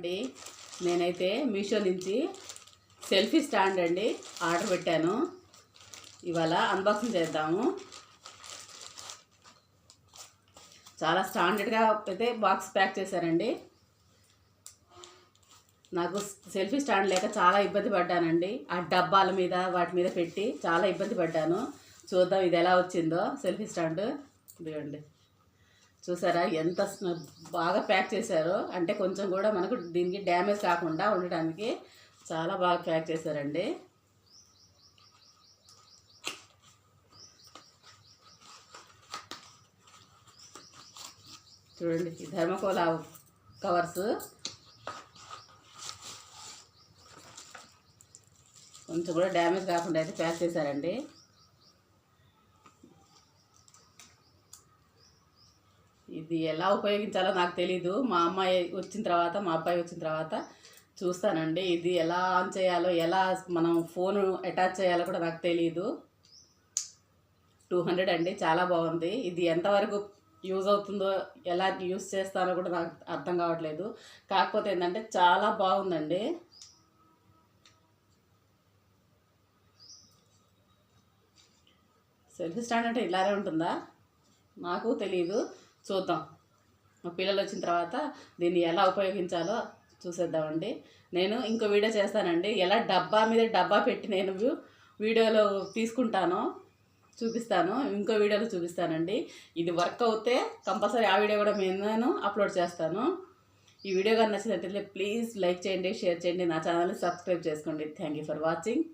అండి. నేనైతే మీషో నుంచి సెల్ఫీ స్టాండ్ అండి ఆర్డర్ పెట్టాను. ఇవాళ అన్బాక్సింగ్ చేద్దాము. చాలా స్టాండర్డ్గా అయితే బాక్స్ ప్యాక్ చేశారండి. నాకు సెల్ఫీ స్టాండ్ లేక చాలా ఇబ్బంది పడ్డానండి. ఆ డబ్బాల మీద వాటి మీద పెట్టి చాలా ఇబ్బంది పడ్డాను. చూద్దాం ఇది ఎలా వచ్చిందో సెల్ఫీ స్టాండ్. ఇదిగోండి, చూసారా ఎంత బాగా ప్యాక్ చేశారో. అంటే కొంచెం కూడా మనకు దీనికి డ్యామేజ్ కాకుండా ఉండటానికి చాలా బాగా ప్యాక్ చేశారండి. చూడండి, ఈ థర్మకోల్ కవర్స్ కొంచెం కూడా డ్యామేజ్ కాకుండా అయితే ప్యాక్ చేశారండి. ఇది ఎలా ఉపయోగించాలో నాకు తెలీదు. మా అమ్మాయి వచ్చిన తర్వాత, మా అబ్బాయి వచ్చిన తర్వాత చూస్తానండి. ఇది ఎలా ఆన్ చేయాలో, ఎలా మనం ఫోన్ అటాచ్ చేయాలో కూడా నాకు తెలీదు. 200 అండి, చాలా బాగుంది. ఇది ఎంతవరకు యూజ్ అవుతుందో, ఎలా యూజ్ చేస్తానో కూడా నాకు అర్థం కావట్లేదు. కాకపోతే ఏంటంటే చాలా బాగుందండి. సెల్ఫీ స్టాండ్ అంటే ఇలానే ఉంటుందా? నాకు తెలియదు. చూద్దాం. మా పిల్లలు వచ్చిన తర్వాత దీన్ని ఎలా ఉపయోగించాలో చూసేద్దామండి. నేను ఇంకో వీడియో చేస్తానండి. ఎలా డబ్బా మీద డబ్బా పెట్టి నేను వీడియోలో తీసుకుంటానో చూపిస్తాను. ఇంకో వీడియోలో చూపిస్తానండి. ఇది వర్క్ అవుతే కంపల్సరీ ఆ వీడియో కూడా నేను అప్లోడ్ చేస్తాను. ఈ వీడియో కానీ నచ్చినట్లయితే ప్లీజ్ లైక్ చేయండి, షేర్ చేయండి, నా ఛానల్ని సబ్స్క్రైబ్ చేసుకోండి. Thank you for watching.